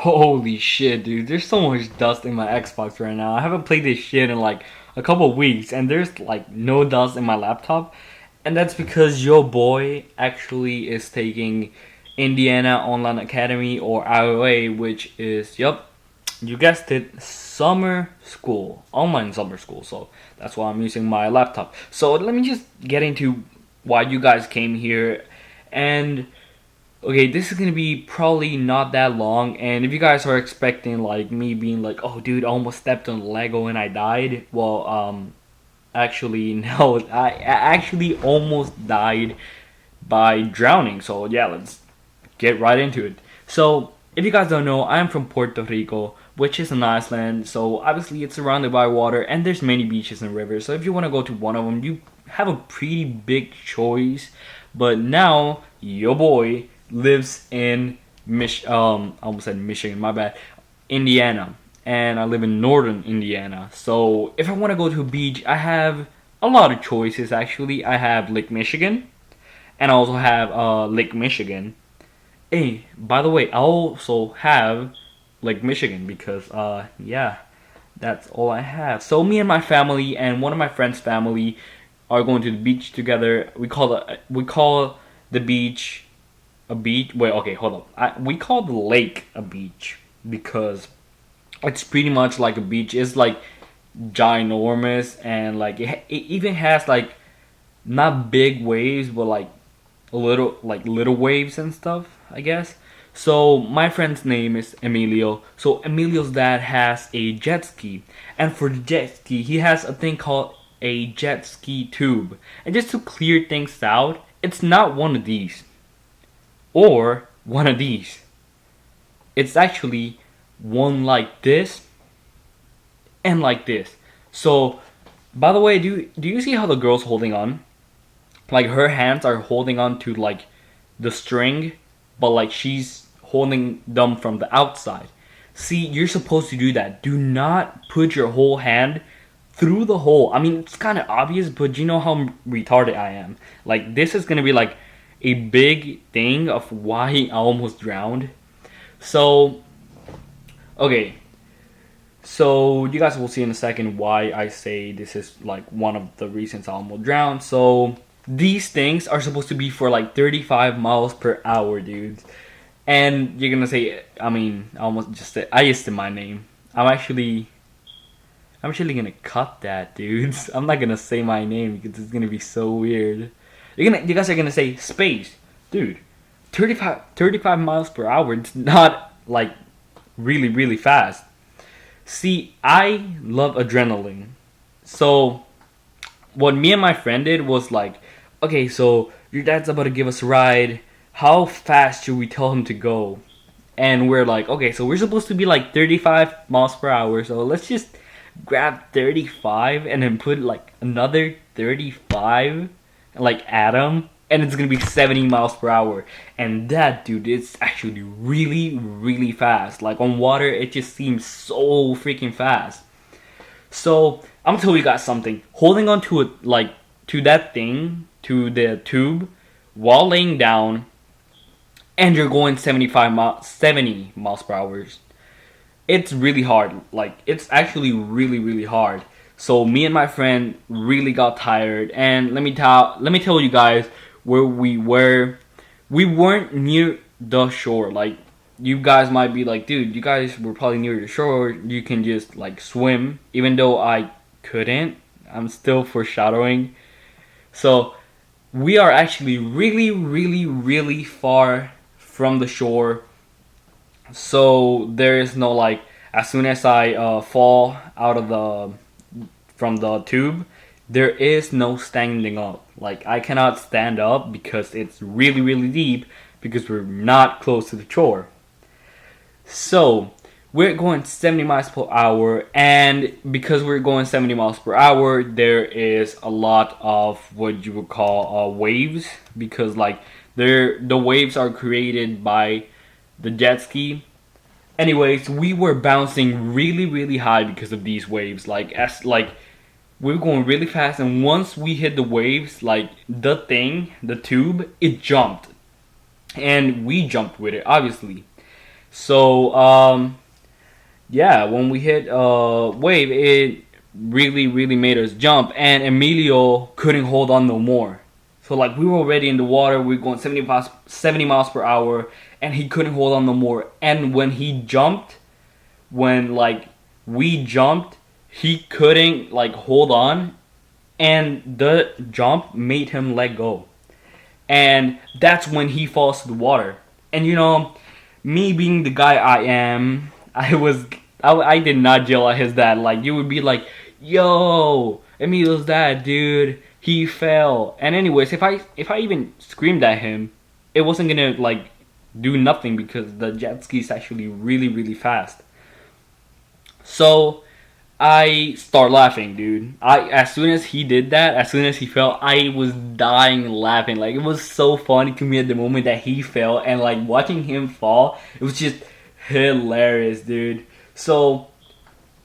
Holy shit, dude. There's so much dust in my Xbox right now. I haven't played this shit in like a couple of weeks, and there's like no dust in my laptop. And that's because your boy actually is taking Indiana Online Academy, or IOA, which is, yup, you guessed it, summer school, online summer school. So that's why I'm using my laptop. So let me just get into why you guys came here. And okay, this is gonna be probably not that long, and if you guys are expecting like me being like, "Oh, dude, I almost stepped on Lego and I died," well, actually, no, I actually almost died by drowning. So yeah, let's get right into it. So if you guys don't know, I'm from Puerto Rico, which is an island. So obviously, it's surrounded by water, and there's many beaches and rivers. So if you want to go to one of them, you have a pretty big choice. But now your boy lives in I almost said Michigan, my bad, Indiana, and I live in northern Indiana. So if I want to go to a beach, I have a lot of choices. Actually, I have Lake Michigan, and I also have Lake Michigan. Hey, by the way, I also have Lake Michigan because yeah, that's all I have. So me and my family and one of my friends' family are going to the beach together. We call the beach a beach. Wait, okay, hold up. We call the lake a beach because it's pretty much like a beach. It's like ginormous, and like it even has like not big waves, but like little waves and stuff, I guess. So my friend's name is Emilio. So Emilio's dad has a jet ski, and for the jet ski, he has a thing called a jet ski tube. And just to clear things out, it's not one of these or one of these. It's actually one like this and like this. So, by the way, do you see how the girl's holding on? Like her hands are holding on to like the string, but like she's holding them from the outside. See, you're supposed to do that. Do not put your whole hand through the hole. I mean, it's kind of obvious, but you know how retarded I am. Like this is gonna be like a big thing of why I almost drowned. So, okay. So you guys will see in a second why I say this is like one of the reasons I almost drowned. So these things are supposed to be for like 35 miles per hour, dudes. And you're gonna say, I mean, I almost just said, I just said my name. I'm actually gonna cut that, dudes. I'm not gonna say my name because it's gonna be so weird. You guys are gonna say space, dude. 35 miles per hour. It's not like really, really fast. See, I love adrenaline. So, what me and my friend did was like, okay, so your dad's about to give us a ride. How fast should we tell him to go? And we're like, okay, so we're supposed to be like 35 miles per hour. So let's just grab 35 and then put like another 35 and like add them. And it's gonna be 70 miles per hour. And that, dude, it's actually really, really fast. Like on water, it just seems so freaking fast. So I'm gonna tell you guys something. Holding on to it, like to that thing, to the tube, while laying down, and you're going 70 miles per hour. It's really hard. Like it's actually really, really hard. So me and my friend really got tired, and let me tell you guys where we were. We weren't near the shore. Like you guys might be like, dude, you guys were probably near the shore. You can just like swim, even though I couldn't. I'm still foreshadowing. So we are actually really, really, really far from the shore. So there is no like, as soon as I fall out of the from the tube, there is no standing up. Like I cannot stand up because it's really, really deep because we're not close to the shore. So we're going 70 miles per hour, and because we're going 70 miles per hour, there is a lot of what you would call waves, because like the waves are created by the jet ski. Anyways, we were bouncing really, really high because of these waves. Like we were going really fast, and once we hit the waves, like the tube, it jumped, and we jumped with it, obviously. So yeah, when we hit wave, it really made us jump, and Emilio couldn't hold on no more. So like we were already in the water, we were going 70 miles per hour, and he couldn't hold on no more. And when he jumped, when like we jumped, he couldn't like hold on, and the jump made him let go. And that's when he falls to the water. And you know, me being the guy I am, I did not yell at his dad. Like you would be like, "Yo, Emilio's dad, dude, he fell." And anyways, if I even screamed at him, it wasn't gonna like do nothing because the jet ski is actually really fast. So I start laughing, dude. I As soon as he did that, as soon as he fell, I was dying laughing. Like it was so funny to me at the moment that he fell, and like watching him fall, it was just hilarious, dude. So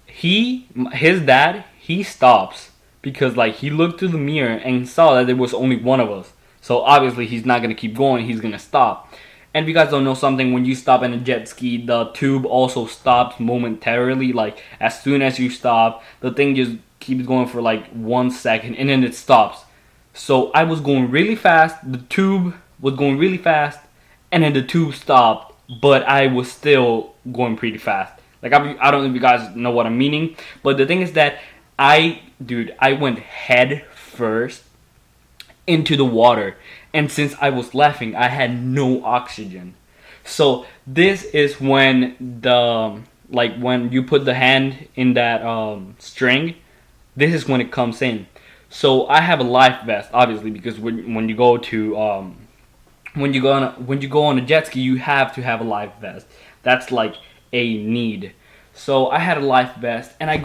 his dad, he stops because like he looked through the mirror and saw that there was only one of us. So obviously he's not gonna keep going. He's gonna stop. And if you guys don't know something, when you stop in a jet ski, the tube also stops momentarily. Like as soon as you stop, the thing just keeps going for like 1 second and then it stops. So I was going really fast, the tube was going really fast, and then the tube stopped, but I was still going pretty fast. Like I don't know if you guys know what I'm meaning, but the thing is that I went head first into the water. And since I was laughing, I had no oxygen. So this is when when you put the hand in that string, this is when it comes in. So I have a life vest, obviously, because when you go to when you go on a jet ski, you have to have a life vest. That's like a need. So I had a life vest, and I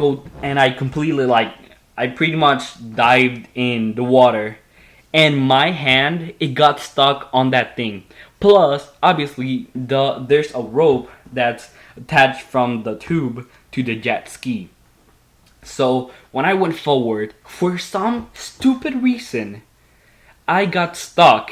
completely I pretty much dived in the water, and my hand, it got stuck on that thing. Plus, obviously, there's a rope that's attached from the tube to the jet ski. So when I went forward, for some stupid reason, I got stuck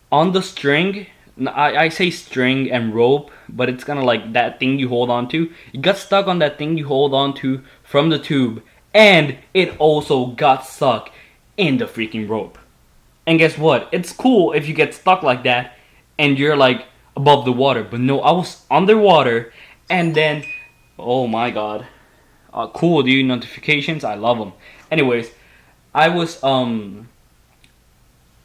on the string. I say string and rope, but it's kind of like that thing you hold on to. It got stuck on that thing you hold on to from the tube, and it also got stuck in the freaking rope. And guess what? It's cool if you get stuck like that and you're like above the water. But no, I was underwater, and then, oh my god. Cool, dude. Notifications, I love them. Anyways, I was um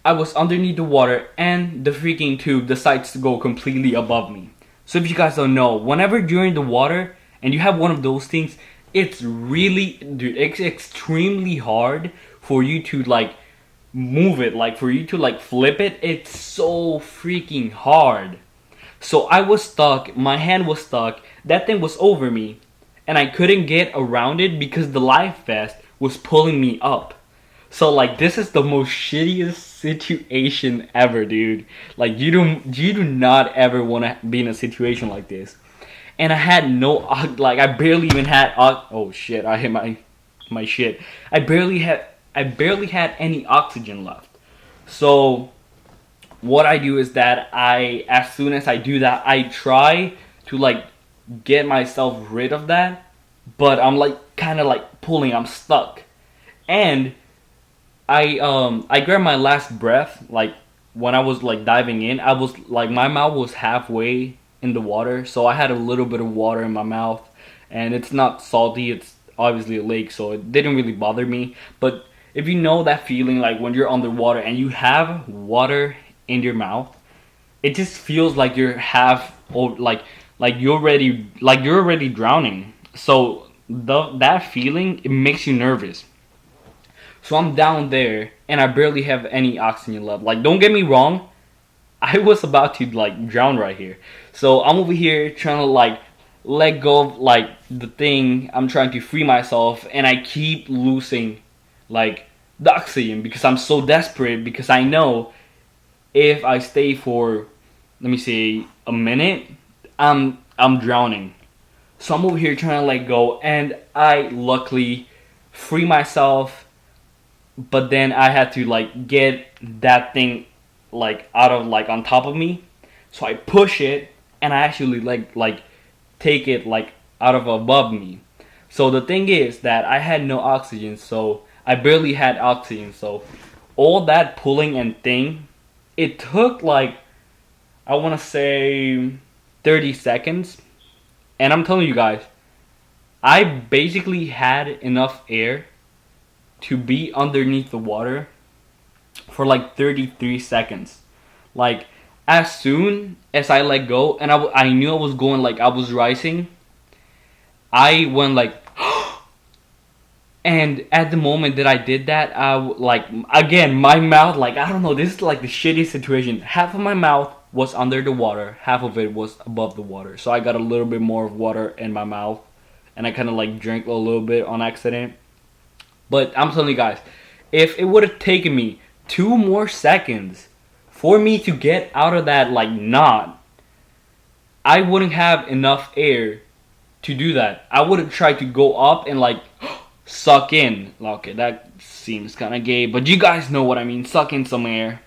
I was underneath the water, and the freaking tube decides to go completely above me. So if you guys don't know, whenever you're in the water and you have one of those things, it's extremely hard for you to like move it, like for you to like flip it. It's so freaking hard. So I was stuck, my hand was stuck, that thing was over me, and I couldn't get around it because the life vest was pulling me up. So like this is the most shittiest situation ever, dude. Like you do not ever want to be in a situation like this. And I had no like I barely even had oh shit, I hit my shit. I barely had any oxygen left. So what I do is that as soon as I do that, I try to like get myself rid of that, but I'm like kind of like pulling, I'm stuck. And I grabbed my last breath like when I was like diving in. I was like my mouth was halfway in the water, so I had a little bit of water in my mouth, and it's not salty, it's obviously a lake, so it didn't really bother me. But if you know that feeling like when you're underwater and you have water in your mouth, it just feels like you're half or like you're already drowning. So that feeling, it makes you nervous. So I'm down there and I barely have any oxygen left. Like don't get me wrong, I was about to like drown right here. So I'm over here trying to like let go of like the thing. I'm trying to free myself, and I keep losing like the oxygen because I'm so desperate, because I know if I stay for, let me say, a minute, I'm drowning. So I'm over here trying to let go, and I luckily free myself, but then I had to like get that thing like out of like on top of me. So I push it, and I actually like take it like out of above me. So the thing is that I had no oxygen, so I barely had oxygen. So all that pulling and thing, it took like, I want to say 30 seconds. And I'm telling you guys, I basically had enough air to be underneath the water for like 33 seconds. Like, as soon as I let go, and I knew I was going, like I was rising, I went like, and at the moment that I did that, like, again, my mouth, like, I don't know, this is like the shittiest situation. Half of my mouth was under the water, half of it was above the water. So I got a little bit more of water in my mouth, and I kind of like drank a little bit on accident. But I'm telling you guys, if it would have taken me 2 more seconds for me to get out of that like knot, I wouldn't have enough air to do that. I would have tried to go up and like suck in. Okay, that seems kind of gay, but you guys know what I mean. Suck in some air,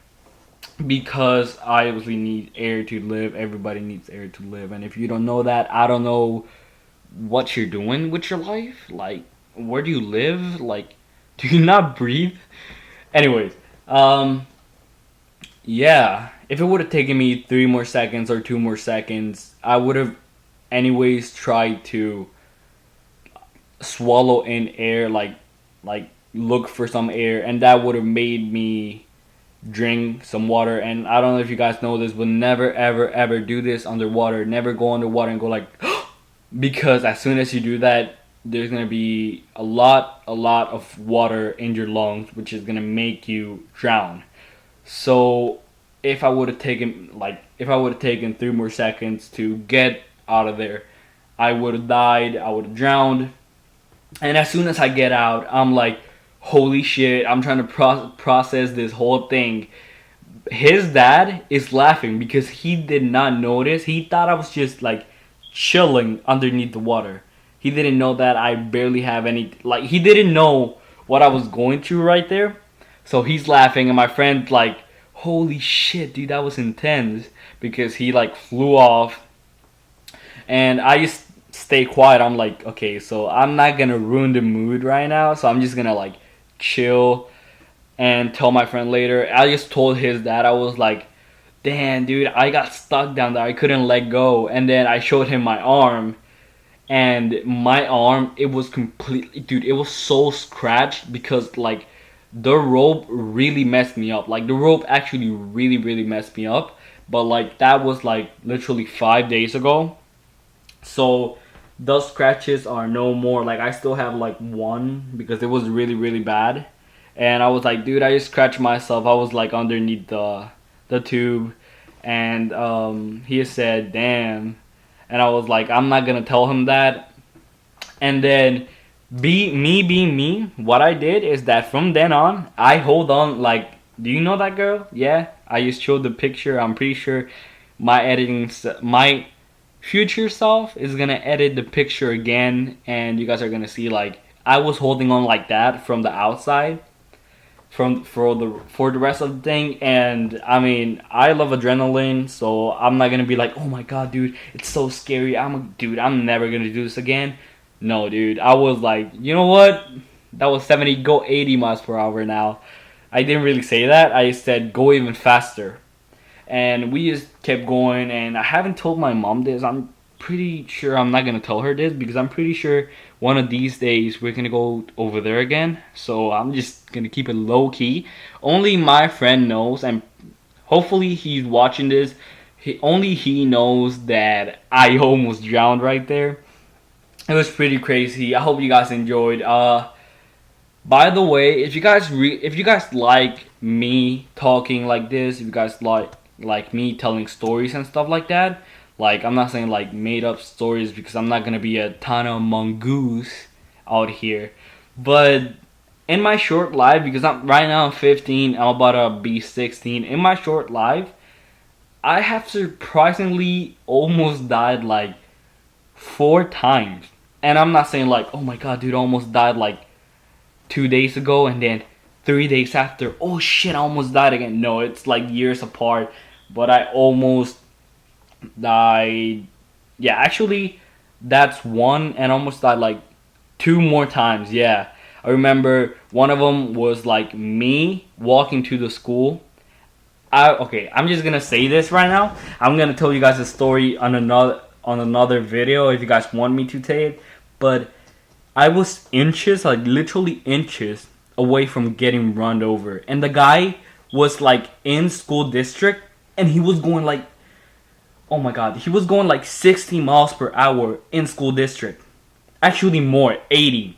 because I obviously need air to live. Everybody needs air to live, and if you don't know that, I don't know what you're doing with your life. Like, where do you live? Like, do you not breathe? Anyways, yeah. If it would have taken me 3 more seconds or 2 more seconds, I would have anyways tried to swallow in air, like look for some air, and that would have made me drink some water. And I don't know if you guys know this, but never ever ever do this underwater. Never go underwater and go like because as soon as you do that, there's gonna be a lot of water in your lungs, which is gonna make you drown. So if I would have taken 3 more seconds to get out of there, I would have died. I would have drowned. And as soon as I get out, I'm like, holy shit! I'm trying to process this whole thing. His dad is laughing because he did not notice. He thought I was just like chilling underneath the water. He didn't know that I barely have any, like, he didn't know what I was going through right there. So he's laughing, and my friend's like, holy shit, dude, that was intense, because he like flew off. And I just stay quiet. I'm like, okay, so I'm not gonna ruin the mood right now, so I'm just gonna like chill and tell my friend later. I just told his dad, I was like, damn, dude, I got stuck down there. I couldn't let go. And then I showed him my arm. And my arm, it was completely, dude, it was so scratched because, like, the rope really messed me up. Like, the rope actually really messed me up. But, like, that was, like, literally 5 days ago. So, those scratches are no more. Like, I still have, like, one because it was really bad. And I was like, dude, I just scratched myself. I was, like, underneath the tube. And he said, damn. And I was like, I'm not gonna tell him that. And then, being me, what I did is that from then on, I hold on. Like, do you know that girl? Yeah, I just showed the picture. I'm pretty sure my future self is gonna edit the picture again, and you guys are gonna see like I was holding on like that from the outside, for the rest of the thing. And I mean, I love adrenaline, so I'm not gonna be like, oh my god, dude, it's so scary. I'm never gonna do this again. No, dude, I was like, you know what, that was 70, go 80 miles per hour now. I didn't really say that, I said go even faster. And we just kept going, and I haven't told my mom this. I'm pretty sure I'm not gonna tell her this, because I'm pretty sure one of these days we're gonna go over there again. So I'm just gonna keep it low key. Only my friend knows, and hopefully he's watching this. Only he knows that I almost drowned right there. It was pretty crazy. I hope you guys enjoyed. By the way, if you guys like me talking like this, if you guys like me telling stories and stuff like that, like, I'm not saying like made up stories, because I'm not gonna be a ton of mongoose out here. But in my short life, because I'm 15, I'm about to be 16. In my short life, I have surprisingly almost died like 4 times. And I'm not saying like, oh my god, dude, I almost died like 2 days ago, and then 3 days after, oh shit, I almost died again. No, it's like years apart. But I almost Yeah, actually, that's one, and almost died like two more times. Yeah, I remember one of them was like me walking to the school. Okay, I'm just gonna say this right now. I'm gonna tell you guys a story on another video if you guys want me to tell it. But I was inches, like literally inches, away from getting run over, and the guy was like in school district, and he was going like, oh my god, he was going like 60 miles per hour in school district. Actually, more, 80.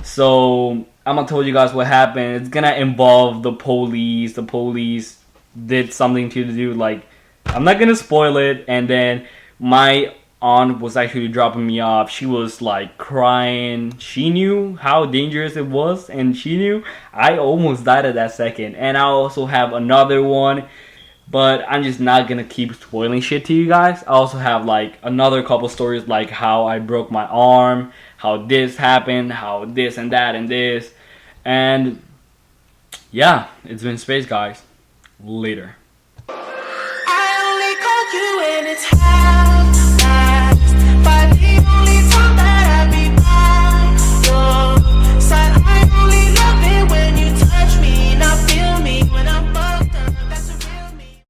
So I'm gonna tell you guys what happened. It's gonna involve the police. The police did something to do. Like, I'm not gonna spoil it. And then my aunt was actually dropping me off. She was like crying. She knew how dangerous it was, and she knew I almost died at that second. And I also have another one, but I'm just not gonna keep spoiling shit to you guys. I also have like another couple stories, like how I broke my arm, how this happened, how this and that and this. And yeah, it's been Space, guys. Later.